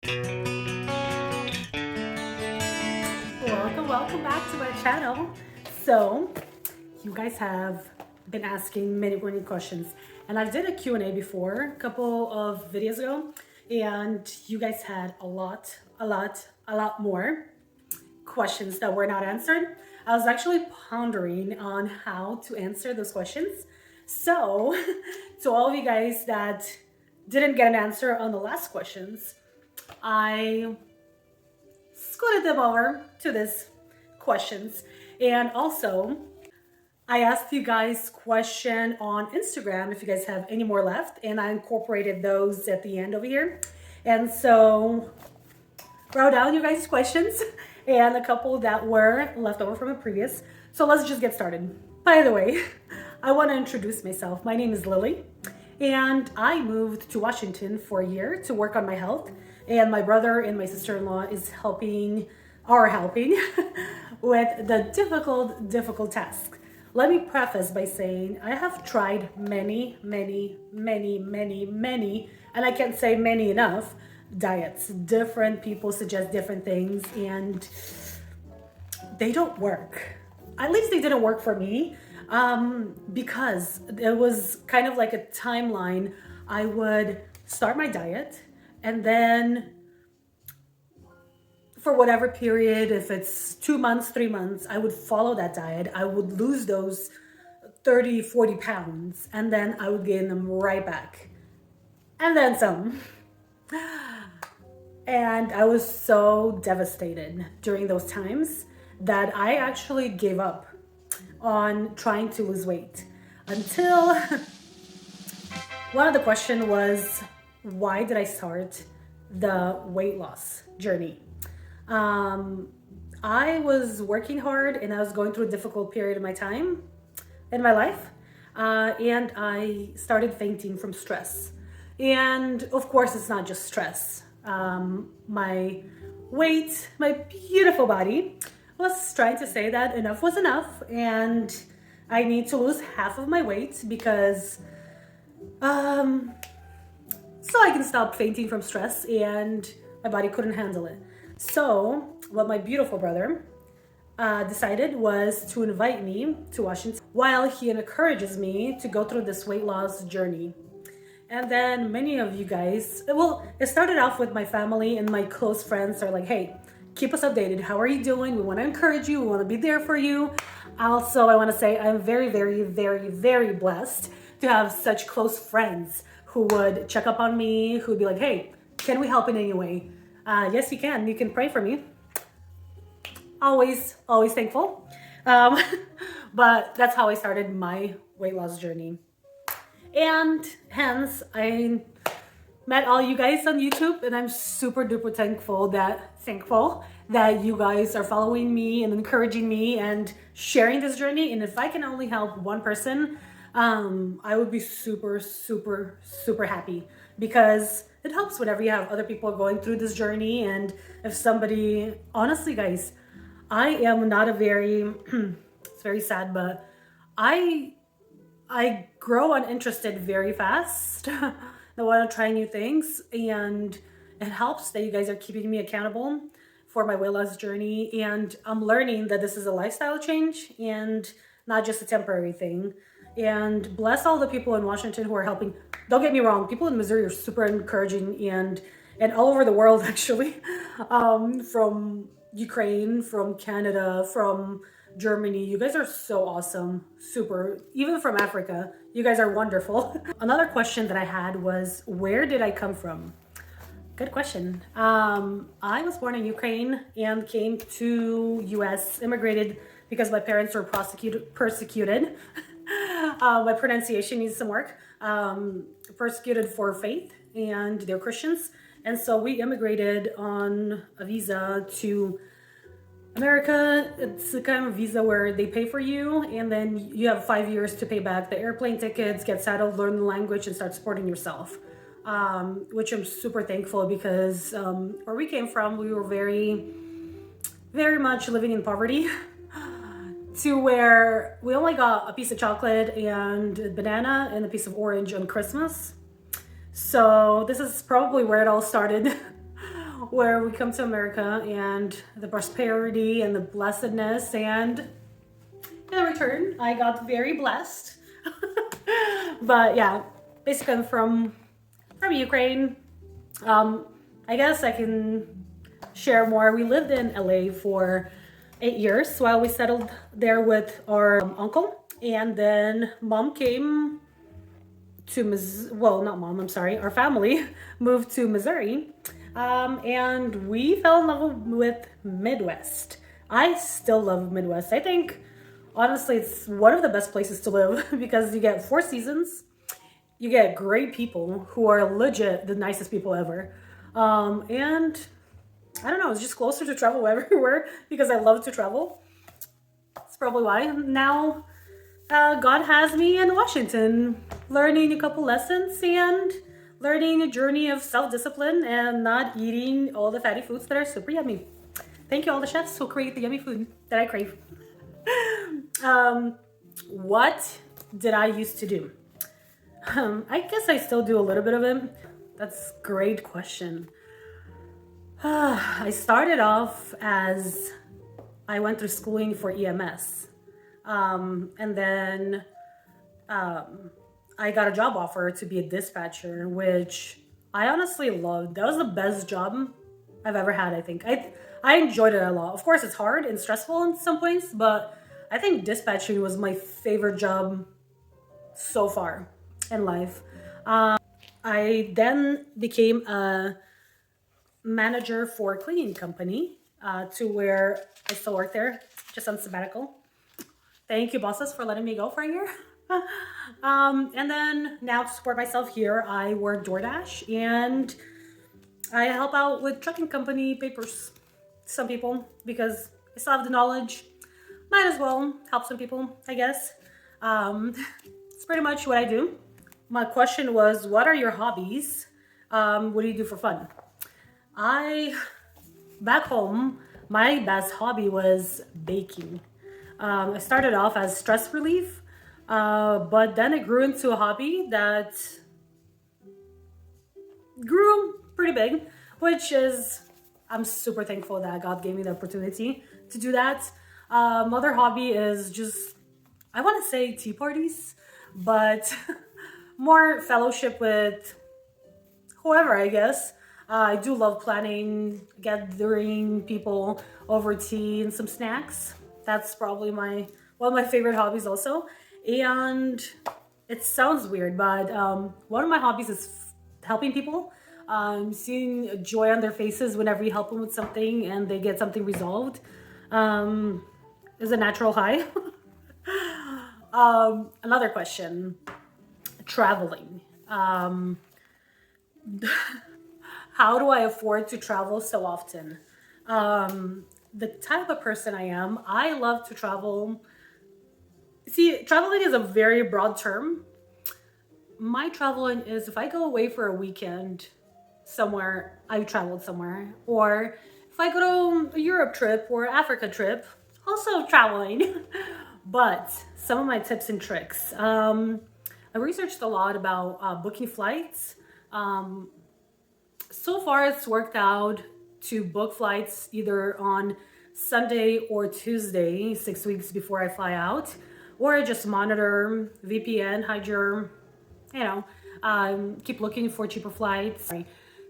Welcome back to my channel. So, you guys have been asking many questions, and I did a Q&A before, a couple of videos ago, and you guys had a lot more questions that were not answered. I was actually pondering on how to answer those questions. So, to all of you guys that didn't get an answer on the last questions, I scooted them over to this questions. And also, I asked you guys question on Instagram if you guys have any more left, and I incorporated those at the end over here. And so, wrote down you guys' questions and a couple that were left over from a previous. So let's just get started. By the way, I want to introduce myself. My name is Lily, and I moved to Washington for a year to work on my health. And my brother and my sister-in-law is helping with the difficult task. Let me preface by saying I have tried many, and I can't say many enough, diets. Different people suggest different things, and they don't work. At least they didn't work for me, because it was kind of like a timeline. I would start my diet, and then for whatever period, if it's 2 months, 3 months, I would follow that diet. I would lose those 30, 40 pounds, and then I would gain them right back. And then some. And I was so devastated during those times that I actually gave up on trying to lose weight until one of the questions was, why did I start the weight loss journey? I was working hard and I was going through a difficult period of my time in my life, and I started fainting from stress. And of course, it's not just stress. My weight, my beautiful body was trying to say that enough was enough, and I need to lose half of my weight because so I can stop fainting from stress, and my body couldn't handle it. So what my beautiful brother decided was to invite me to Washington while he encourages me to go through this weight loss journey. And then many of you guys, well, it started off with my family and my close friends are like, hey, keep us updated. How are you doing? We want to encourage you. We want to be there for you. Also, I want to say I'm very blessed to have such close friends who would check up on me, who would be like, hey, can we help in any way? Yes, you can. You can pray for me. Always thankful. But that's how I started my weight loss journey. And hence, I met all you guys on YouTube, and I'm super duper thankful that you guys are following me and encouraging me and sharing this journey. And if I can only help one person, I would be super happy, because it helps whenever you have other people going through this journey. And if somebody, honestly guys, I am not a very, it's very sad, but I grow uninterested very fast. I want to try new things, and it helps that you guys are keeping me accountable for my weight loss journey. And I'm learning that this is a lifestyle change and not just a temporary thing. And bless all the people in Washington who are helping. Don't get me wrong, people in Missouri are super encouraging, and all over the world actually, from Ukraine, from Canada, from Germany. You guys are so awesome, super. Even from Africa, you guys are wonderful. Another question that I had was, where did I come from? Good question. I was born in Ukraine and came to US, immigrated because my parents were persecuted. My pronunciation needs some work. Persecuted for faith, and they're Christians. And so we immigrated on a visa to America. It's a kind of visa where they pay for you, and then you have 5 years to pay back the airplane tickets, get settled, learn the language, and start supporting yourself. Which I'm super thankful, because where we came from, we were very much living in poverty. To where we only got a piece of chocolate and a banana and a piece of orange on Christmas. So this is probably where it all started. where we come to America and the prosperity and the blessedness, and in return, I got very blessed. But yeah, basically I'm from Ukraine. I guess I can share more. We lived in LA for 8 years while we settled there with our uncle, and then mom came to well, not mom, I'm sorry, our family moved to Missouri, and we fell in love with Midwest. I still love Midwest. I think honestly it's one of the best places to live because you get 4 seasons, you get great people who are legit the nicest people ever, and I don't know, it's just closer to travel everywhere because I love to travel. That's probably why. Now, God has me in Washington, learning a couple lessons and learning a journey of self-discipline and not eating all the fatty foods that are super yummy. Thank you, all the chefs who create the yummy food that I crave. What did I used to do? I guess I still do a little bit of it. That's a great question. I started off as I went through schooling for EMS. And then I got a job offer to be a dispatcher, which I honestly loved. That was the best job I've ever had, I think. I enjoyed it a lot. Of course, it's hard and stressful in some points, but I think dispatching was my favorite job so far in life. I then became a manager for a cleaning company, to where I still work there, just on sabbatical. Thank you, bosses, for letting me go for a year. And then now to support myself here, I work DoorDash and I help out with trucking company papers. Some people, because I still have the knowledge, might as well help some people, I guess. It's pretty much what I do. My question was, what are your hobbies? What do you do for fun? Back home, my best hobby was baking. I started off as stress relief, but then it grew into a hobby that grew pretty big, which is, I'm super thankful that God gave me the opportunity to do that. Other hobby is just, I want to say tea parties, but more fellowship with whoever, I guess. I do love planning, gathering people over tea and some snacks. That's probably one of my favorite hobbies also. And it sounds weird, but one of my hobbies is helping people. Seeing joy on their faces whenever you help them with something and they get something resolved is a natural high. Another question, traveling. How do I afford to travel so often? The type of person I am, I love to travel. See, traveling is a very broad term. My traveling is if I go away for a weekend somewhere, I've traveled somewhere. Or if I go to a Europe trip or Africa trip, also traveling. But some of my tips and tricks. I researched a lot about booking flights. So far, it's worked out to book flights either on Sunday or Tuesday, 6 weeks before I fly out, or just monitor VPN, hide your, keep looking for cheaper flights.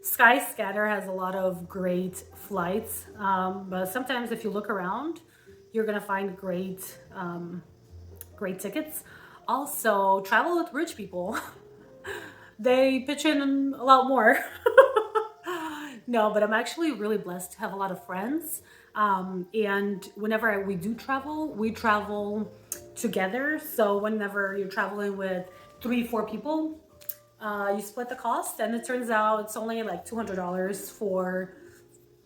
Skyscanner has a lot of great flights, but sometimes if you look around, you're gonna find great tickets. Also, travel with rich people. They pitch in a lot more. No, but I'm actually really blessed to have a lot of friends. And whenever we do travel, we travel together. So whenever you're traveling with 3-4 people, you split the cost, and it turns out it's only like $200 for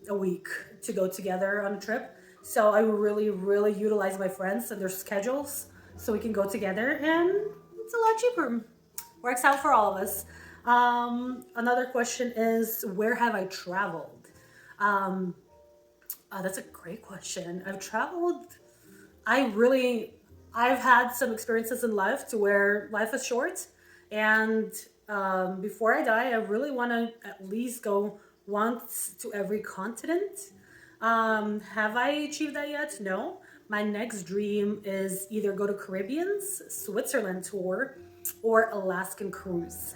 a week to go together on a trip. So I really, really utilize my friends and their schedules so we can go together, and it's a lot cheaper. Works out for all of us. Another question is, where have I traveled? That's a great question. I've had some experiences in life to where life is short, and before I die, I really want to at least go once to every continent. Have I achieved that yet? No. My next dream is either go to Caribbean's Switzerland tour or Alaskan cruise.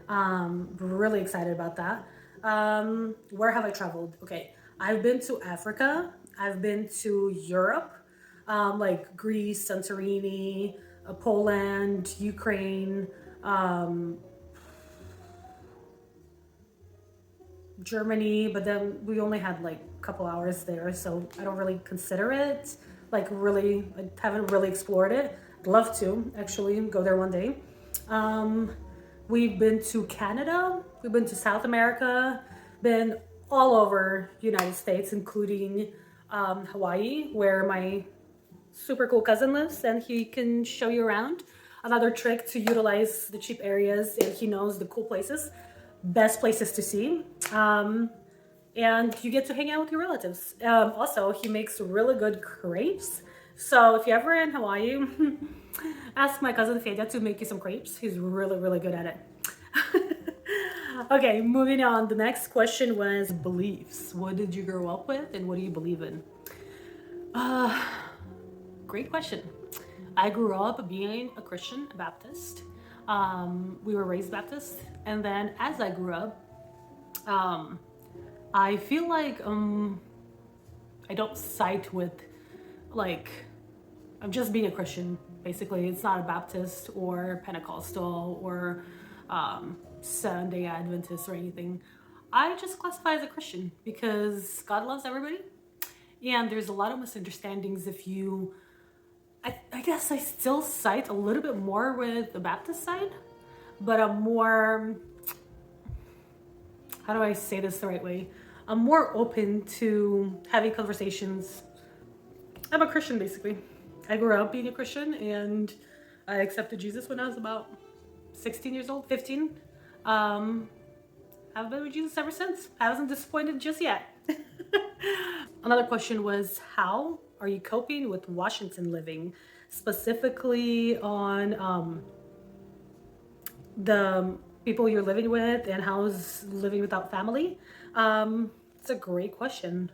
Really excited about that. Where have I traveled? Okay, I've been to Africa. I've been to Europe, like Greece, Santorini, Poland, Ukraine, Germany, but then we only had like a couple hours there, so I don't really consider it. Like really, I haven't really explored it. I'd love to actually go there one day. We've been to Canada, we've been to South America, been all over United States, including Hawaii, where my super cool cousin lives, and he can show you around. Another trick to utilize the cheap areas, and he knows the cool places, best places to see. And you get to hang out with your relatives. Also, he makes really good crepes. So if you're ever in Hawaii, ask my cousin Feda to make you some crepes. He's really, really good at it. Okay, moving on. The next question was beliefs. What did you grow up with and what do you believe in? Great question. I grew up being a Christian, a Baptist. We were raised Baptist. And then as I grew up, I feel like I don't side with, like, I'm just being a Christian, basically. It's not a Baptist or Pentecostal or Sunday Adventist or anything. I just classify as a Christian because God loves everybody. And there's a lot of misunderstandings if you, I guess I still side a little bit more with the Baptist side, but I'm more, how do I say this the right way? I'm more open to having conversations. I'm a Christian, basically. I grew up being a Christian and I accepted Jesus when I was about 16 years old, 15. I've been with Jesus ever since. I wasn't disappointed just yet. Another question was, how are you coping with Washington living? Specifically on the people you're living with and how's living without family? It's a great question.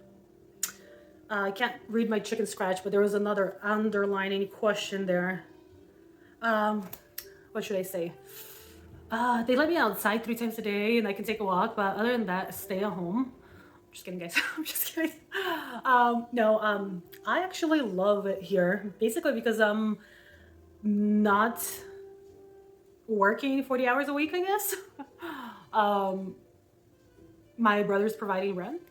I can't read my chicken scratch, but there was another underlining question there. What should I say? They let me outside 3 times a day and I can take a walk, but other than that, stay at home. I'm just kidding, guys. I'm just kidding. I actually love it here, basically because I'm not working 40 hours a week, I guess. My brother's providing rent.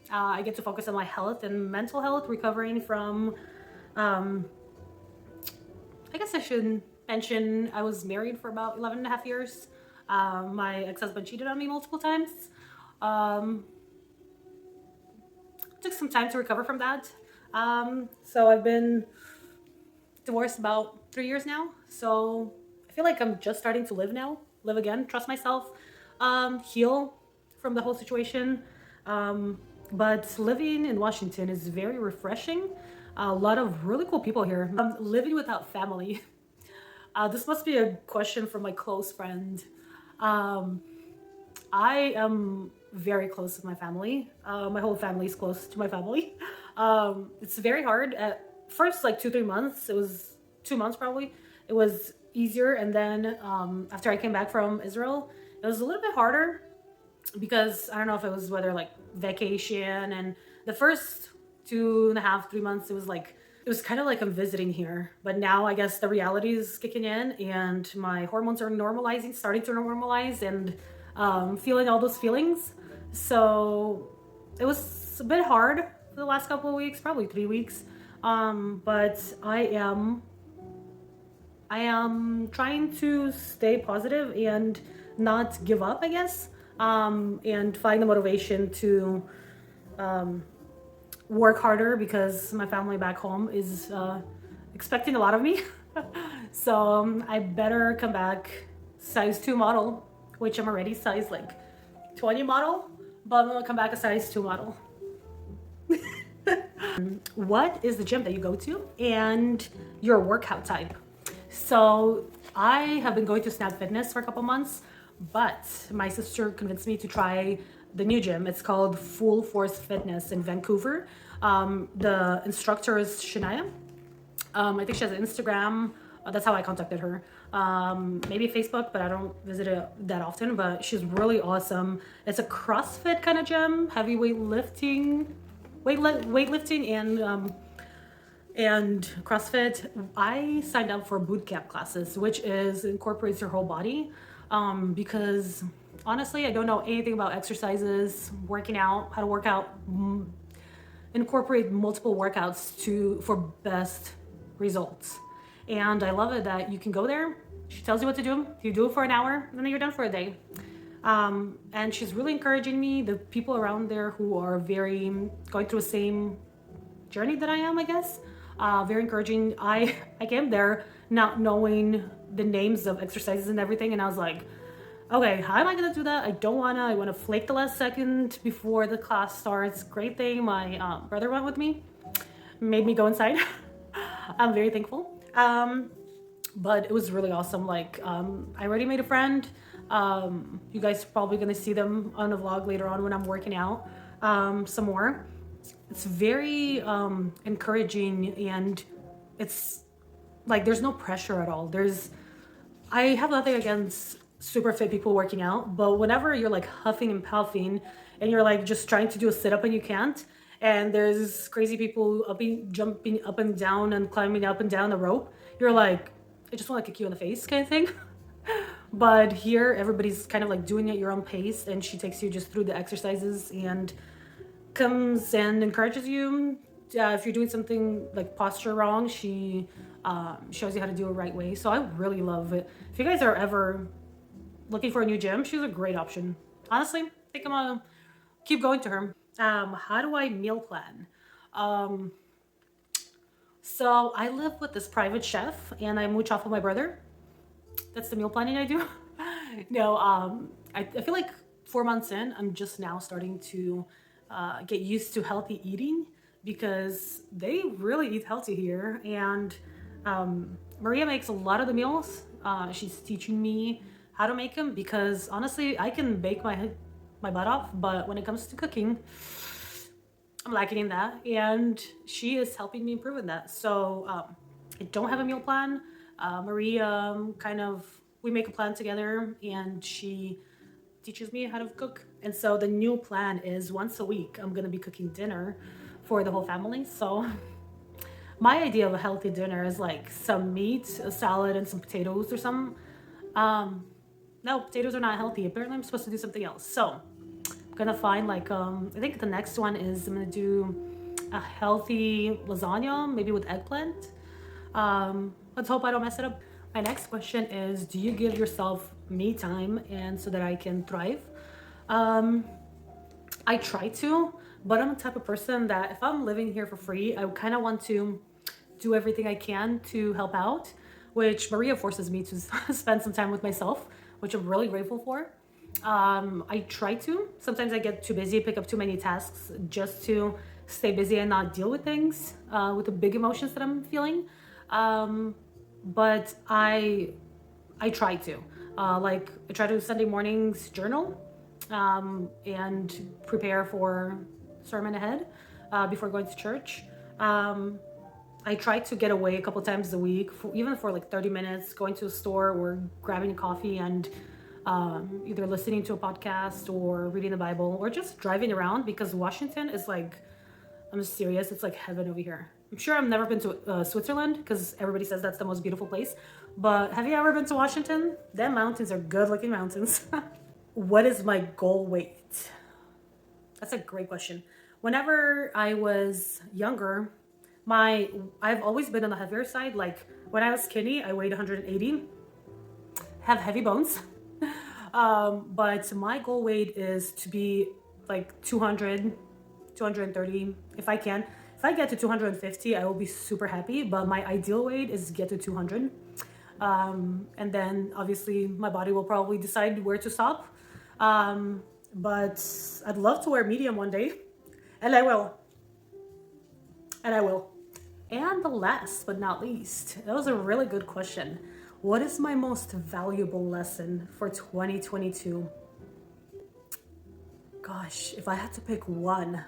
I get to focus on my health and mental health, recovering from, I guess I should mention I was married for about 11 and a half years. My ex-husband cheated on me multiple times. Took some time to recover from that. So I've been divorced about 3 years now. So I feel like I'm just starting to live now, live again, trust myself, heal from the whole situation. But living in Washington is very refreshing. A lot of really cool people here. Living without family. This must be a question from my close friend. I am very close with my family. My whole family is close to my family. It's very hard. At first, like 2-3 months, it was 2 months probably. It was easier. And then after I came back from Israel, it was a little bit harder because I don't know if it was whether like vacation, and the first 2.5-3 months, it was kind of like I'm visiting here. But now I guess the reality is kicking in and my hormones are normalizing, starting to normalize, and feeling all those feelings. So it was a bit hard for the last couple of weeks, probably 3 weeks. But I am trying to stay positive and not give up, I guess, and find the motivation to work harder because my family back home is expecting a lot of me. So I better come back size 2 model, which I'm already size like 20 model, but I'm gonna come back a size 2 model. What is the gym that you go to and your workout type? So I have been going to Snap Fitness for a couple months, but my sister convinced me to try the new gym. It's called Full Force Fitness in Vancouver. The instructor is Shania. I think she has an Instagram. That's how I contacted her. Maybe Facebook, but I don't visit it that often. But she's really awesome. It's a CrossFit kind of gym, heavy weightlifting and CrossFit. I signed up for boot camp classes, which incorporates your whole body. Because honestly, I don't know anything about exercises, working out, how to work out. Incorporate multiple workouts for best results. And I love it that you can go there. She tells you what to do. You do it for an hour, and then you're done for a day. And she's really encouraging me. The people around there who are going through the same journey that I am, I guess, very encouraging. I came there not knowing the names of exercises and everything, and I was like, okay, how am I gonna do that? I want to flake the last second before the class starts. Great thing, my brother went with me, made me go inside. I'm very thankful. But it was really awesome. Like, I already made a friend. You guys are probably gonna see them on a vlog later on when I'm working out some more. It's very encouraging, and it's like there's no pressure at all. I have nothing against super fit people working out, but whenever you're like huffing and puffing and you're like just trying to do a sit-up and you can't, and there's crazy people jumping up and down and climbing up and down the rope, you're like, I just want to kick you in the face kind of thing. But here everybody's kind of like doing it at your own pace, and she takes you just through the exercises and comes and encourages you. If you're doing something like posture wrong, she shows you how to do it right way. So I really love it. If you guys are ever looking for a new gym, she's a great option. Honestly, I think I'm gonna keep going to her. How do I meal plan? So I live with this private chef, and I mooch off of my brother. That's the meal planning I do. No, I feel like 4 months in, I'm just now starting to get used to healthy eating, because they really eat healthy here. And Maria makes a lot of the meals. She's teaching me how to make them, because honestly, I can bake my butt off, but when it comes to cooking, I'm lacking in that, and she is helping me improve in that. So I don't have a meal plan. Maria we make a plan together, and she teaches me how to cook. And so the new plan is once a week, I'm gonna be cooking dinner for the whole family. So my idea of a healthy dinner is like some meat, a salad, and some potatoes or something. No, potatoes are not healthy. Apparently I'm supposed to do something else. So I'm gonna find I think the next one is I'm gonna do a healthy lasagna, maybe with eggplant. Let's hope I don't mess it up. My next question is, do you give yourself me time and so that I can thrive? I try to, but I'm the type of person that if I'm living here for free, I kind of want to do everything I can to help out, which Maria forces me to spend some time with myself, which I'm really grateful for. I try to. Sometimes I get too busy, pick up too many tasks just to stay busy and not deal with things, with the big emotions that I'm feeling. But I try to. I try to Sunday mornings journal, and prepare for sermon ahead, before going to church. I try to get away a couple times a week, even for like 30 minutes, going to a store or grabbing a coffee and either listening to a podcast or reading the Bible or just driving around, because Washington is like, I'm serious, it's like heaven over here. I'm sure I've never been to Switzerland, because everybody says that's the most beautiful place. But have you ever been to Washington? Them mountains are good looking mountains. What is my goal weight? That's a great question. Whenever I was younger, I've always been on the heavier side. Like when I was skinny, I weighed 180, have heavy bones. But my goal weight is to be like 200, 230 if I can. If I get to 250, I will be super happy, but my ideal weight is to get to 200. And then obviously my body will probably decide where to stop. But I'd love to wear medium one day, and I will. And I will. And the last but not least, that was a really good question. What is my most valuable lesson for 2022? Gosh, if I had to pick one,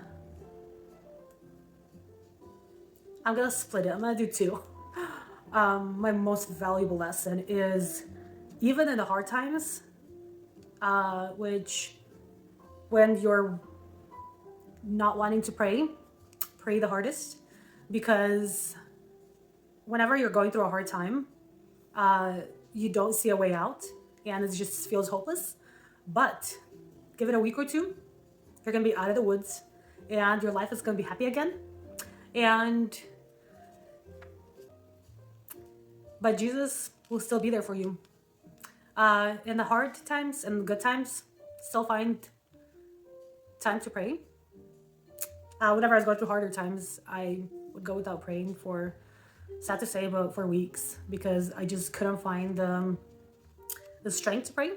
I'm gonna split it. I'm gonna do two. My most valuable lesson is even in the hard times, which when you're not wanting to pray, pray the hardest, because whenever you're going through a hard time, you don't see a way out and it just feels hopeless. But give it a week or two, you're gonna be out of the woods and your life is gonna be happy again. But Jesus will still be there for you. In the hard times and the good times, still find time to pray. Whenever I was going through harder times, I would go without praying for, sad to say, but for weeks, because I just couldn't find the strength to pray.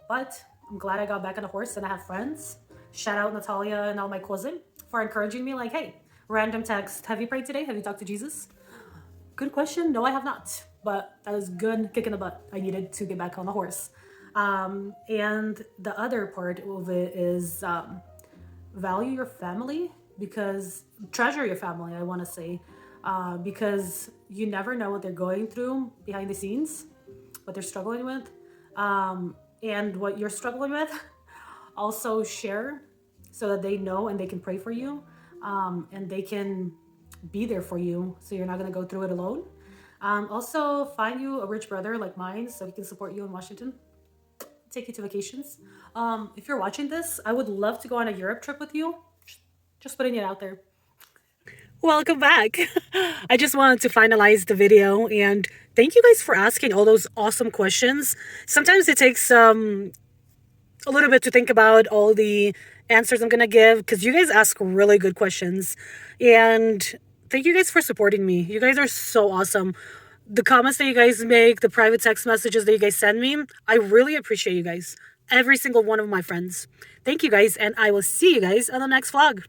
But I'm glad I got back on the horse and I have friends. Shout out Natalia and all my cousin for encouraging me, like, hey, random text, have you prayed today? Have you talked to Jesus? Good question. No, I have not. But that was good kick in the butt. I needed to get back on the horse. And the other part of it is value your family, because treasure your family, I want to say, because you never know what they're going through behind the scenes, what they're struggling with, and what you're struggling with. Also share so that they know and they can pray for you, and they can be there for you, so you're not going to go through it alone. Also find you a rich brother like mine so he can support you in Washington, take you to vacations. If you're watching this, I would love to go on a Europe trip with you. Just putting it out there. Welcome back. I just wanted to finalize the video and thank you guys for asking all those awesome questions. Sometimes it takes a little bit to think about all the answers I'm gonna give, because you guys ask really good questions, and thank you guys for supporting me. You guys are so awesome. The comments that you guys make, the private text messages that you guys send me, I really appreciate you guys. Every single one of my friends. Thank you guys, and I will see you guys on the next vlog.